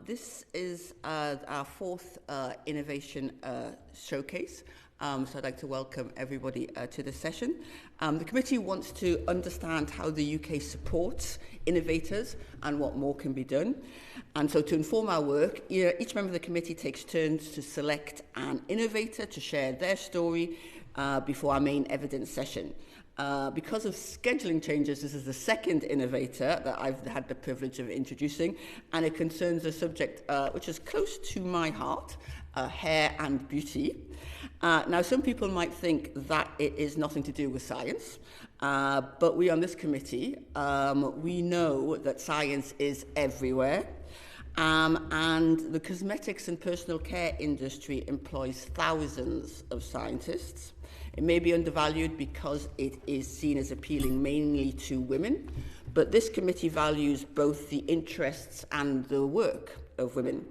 This is our fourth innovation showcase. So I'd like to welcome everybody to the session. The committee wants to understand how the UK supports innovators and what more can be done. And so to inform our work, each member of the committee takes turns to select an innovator to share their story before our main evidence session. Because of scheduling changes, this is the second innovator that I've had the privilege of introducing, and it concerns a subject which is close to my heart, hair and beauty. Now, some people might think that it is nothing to do with science, but we on this committee, we know that science is everywhere. And the cosmetics and personal care industry employs thousands of scientists. It may be undervalued because it is seen as appealing mainly to women, but this committee values both the interests and the work of women.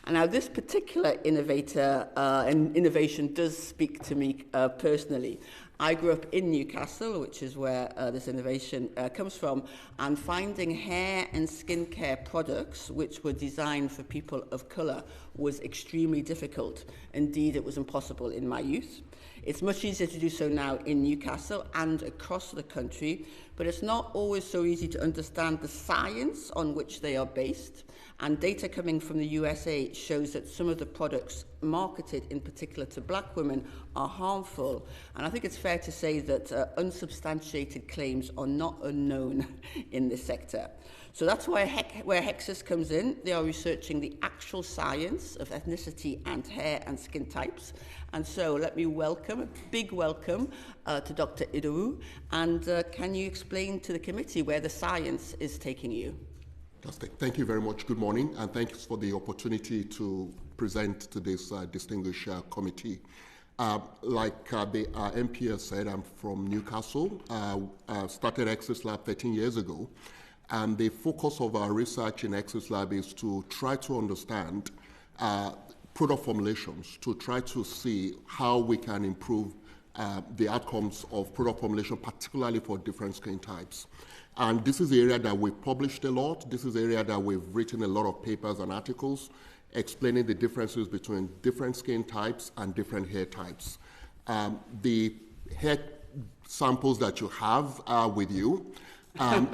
And now this particular innovator and innovation does speak to me personally. I grew up in Newcastle, which is where this innovation comes from, and finding hair and skincare products which were designed for people of colour was extremely difficult. Indeed, it was impossible in my youth. It's much easier to do so now in Newcastle and across the country, but it's not always so easy to understand the science on which they are based. And data coming from the USA shows that some of the products marketed in particular to black women are harmful. And I think it's fair to say that unsubstantiated claims are not unknown in this sector. So that's where Hexis comes in. They are researching the actual science of ethnicity and hair and skin types. And so let me welcome, a big welcome to Dr. Idowu. And can you explain to the committee where the science is taking you? Thank you very much. Good morning, and thanks for the opportunity to present to this distinguished committee. Like the MP has said, I'm from Newcastle. Started Hexis Lab 13 years ago, and the focus of our research in Hexis Lab is to try to understand product formulations, to try to see how we can improve the outcomes of product formulation, particularly for different skin types. And this is the area that we've published a lot. This is the area that we've written a lot of papers and articles explaining the differences between different skin types and different hair types. The hair samples that you have with you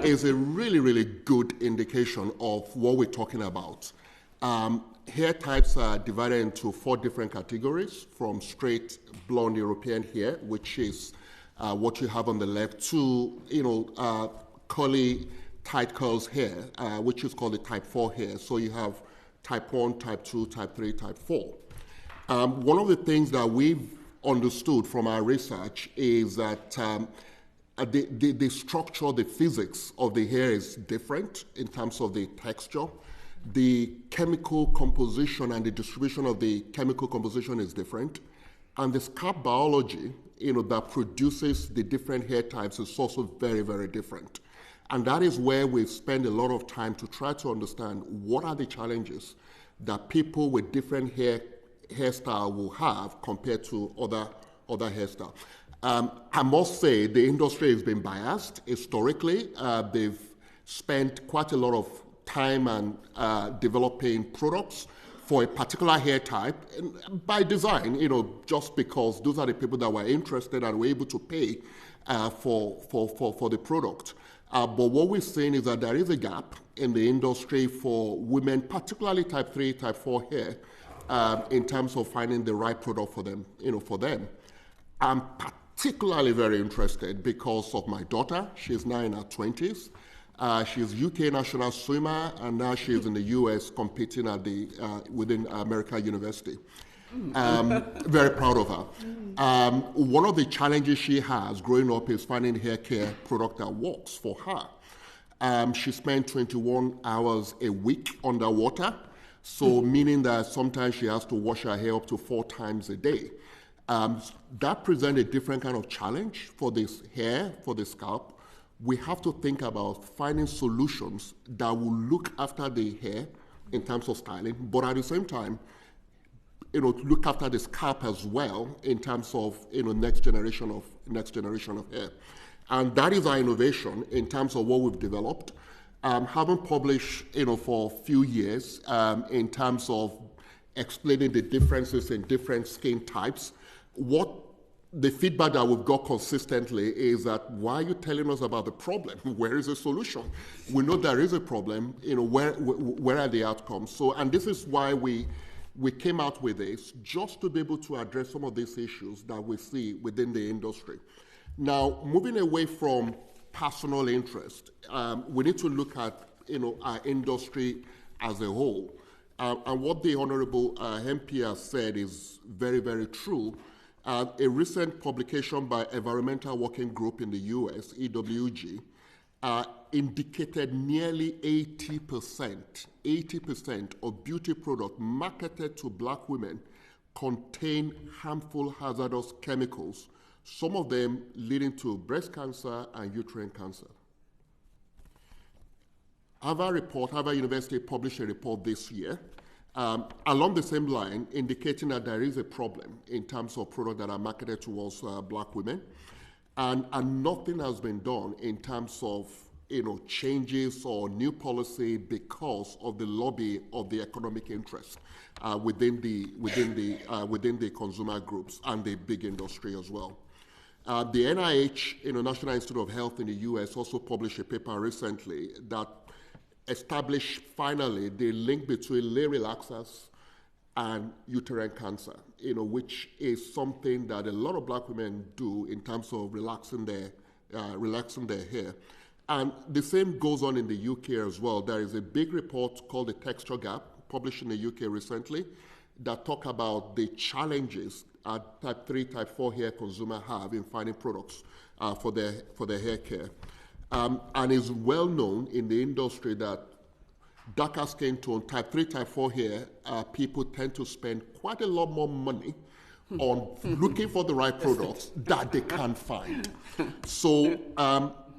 is a really, really good indication of what we're talking about. Hair types are divided into 4 different categories, from straight blonde European hair, which is what you have on the left, to curly, tight curls hair, which is called the type 4 hair. So you have type 1, type 2, type 3, type 4. One of the things that we've understood from our research is that the structure, the physics of the hair is different in terms of the texture. The chemical composition and the distribution of the chemical composition is different. And the scalp biology, that produces the different hair types is also very, very different. And that is where we've spent a lot of time to try to understand what are the challenges that people with different hairstyle will have compared to other hairstyles. I must say the industry has been biased historically. They've spent quite a lot of time and developing products for a particular hair type, and by design, just because those are the people that were interested and were able to pay for the product. But what we're seeing is that there is a gap in the industry for women, particularly type 3, type 4 hair, in terms of finding the right product for them, I'm particularly very interested because of my daughter. She's now in her 20s. She's UK national swimmer, and now she's in the US competing at within American University. Very proud of her. One of the challenges she has growing up is finding hair care product that works for her. She spent 21 hours a week underwater, so meaning that sometimes she has to wash her hair up to 4 times a day. That presents a different kind of challenge for this hair, for the scalp. We have to think about finding solutions that will look after the hair in terms of styling, but at the same time, look after the scalp as well in terms of next generation of hair. And that is our innovation in terms of what we've developed. haven't published, for a few years in terms of explaining the differences in different skin types. What the feedback that we've got consistently is that, why are you telling us about the problem? Where is the solution? We know there is a problem, where are the outcomes? So, and this is why we came out with this, just to be able to address some of these issues that we see within the industry. Now, moving away from personal interest, we need to look at, our industry as a whole. And what the Honorable MP has said is very, very true. A recent publication by Environmental Working Group in the US, EWG, indicated nearly 80% of beauty products marketed to Black women contain harmful, hazardous chemicals, some of them leading to breast cancer and uterine cancer. Harvard University published a report this year along the same line, indicating that there is a problem in terms of products that are marketed towards Black women, and nothing has been done in terms of changes or new policy because of the lobby of the economic interest within the consumer groups and the big industry as well. The NIH, National Institute of Health in the US, also published a paper recently that established finally the link between lay relaxers and uterine cancer, which is something that a lot of Black women do in terms of relaxing their hair. And the same goes on in the UK as well. There is a big report called The Texture Gap, published in the UK recently, that talk about the challenges type 3, type 4 hair consumers have in finding products for their hair care. And it's well known in the industry that darker skin tone, type 3, type 4 hair, people tend to spend quite a lot more money on looking for the right products that they can't find. So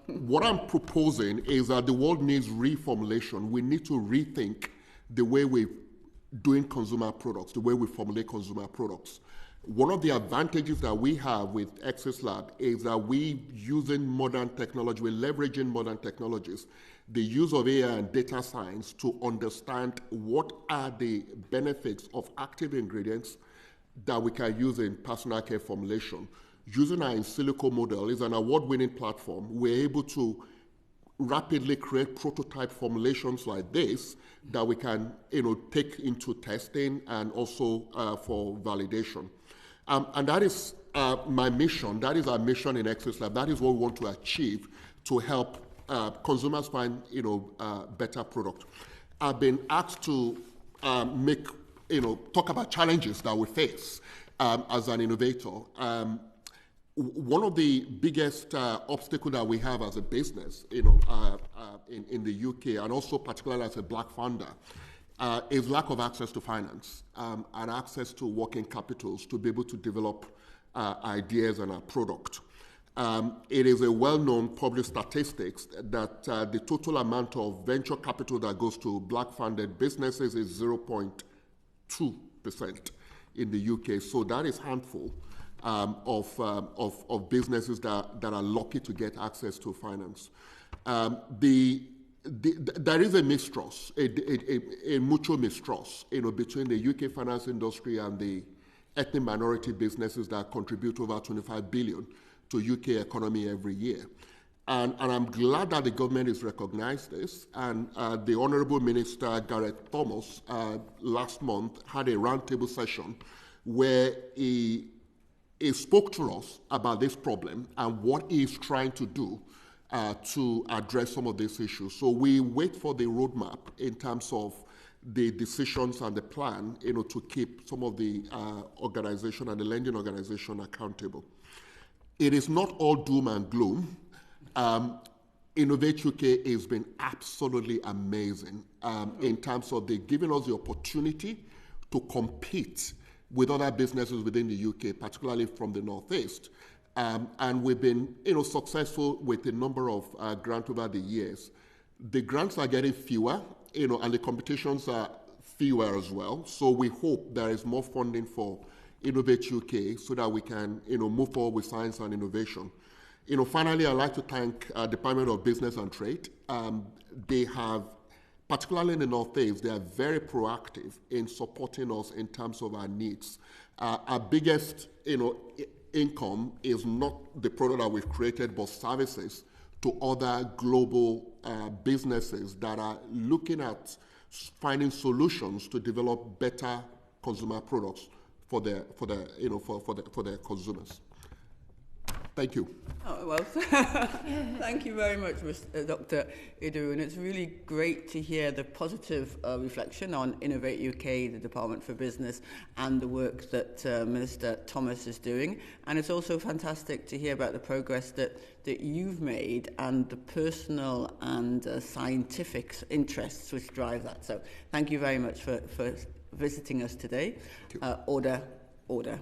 what I'm proposing is that the world needs reformulation. We need to rethink the way we're doing consumer products, the way we formulate consumer products. One of the advantages that we have with Hexis Lab is that we're using modern technology, we're leveraging modern technologies, the use of AI and data science to understand what are the benefits of active ingredients that we can use in personal care formulation. Using our in silico model is an award-winning platform. We're able to rapidly create prototype formulations like this that we can take into testing and also for validation. And that is my mission. That is our mission in Hexis Lab. That is what we want to achieve to help consumers find better product. I've been asked to talk about challenges that we face as an innovator. One of the biggest obstacles that we have as a business, in the UK, and also particularly as a Black founder, is lack of access to finance and access to working capitals to be able to develop ideas and a product. It is a well-known published statistics that the total amount of venture capital that goes to Black-funded businesses is 0.2% in the UK. So that is handful of businesses that are lucky to get access to finance. There is a mistrust, a mutual mistrust, between the UK finance industry and the ethnic minority businesses that contribute over 25 billion to UK economy every year. And I'm glad that the government has recognized this. And the Honorable Minister Gareth Thomas last month had a roundtable session where he spoke to us about this problem and what he's trying to do to address some of these issues. So we wait for the roadmap in terms of the decisions and the plan, to keep some of the organization and the lending organization accountable. It is not all doom and gloom. Innovate UK has been absolutely amazing in terms of they giving us the opportunity to compete with other businesses within the UK, particularly from the Northeast. And we've been successful with a number of grants over the years. The grants are getting fewer, and the competitions are fewer as well. So we hope there is more funding for Innovate UK so that we can move forward with science and innovation. Finally, I'd like to thank Department of Business and Trade. They have, particularly in the Northeast, they are very proactive in supporting us in terms of our needs. Our biggest, income is not the product that we've created, but services to other global businesses that are looking at finding solutions to develop better consumer products for their consumers. Thank you. Oh, well, thank you very much, Dr. Idu. And it's really great to hear the positive reflection on Innovate UK, the Department for Business, and the work that Minister Thomas is doing. And it's also fantastic to hear about the progress that you've made and the personal and scientific interests which drive that. So thank you very much for visiting us today. Thank you. Order.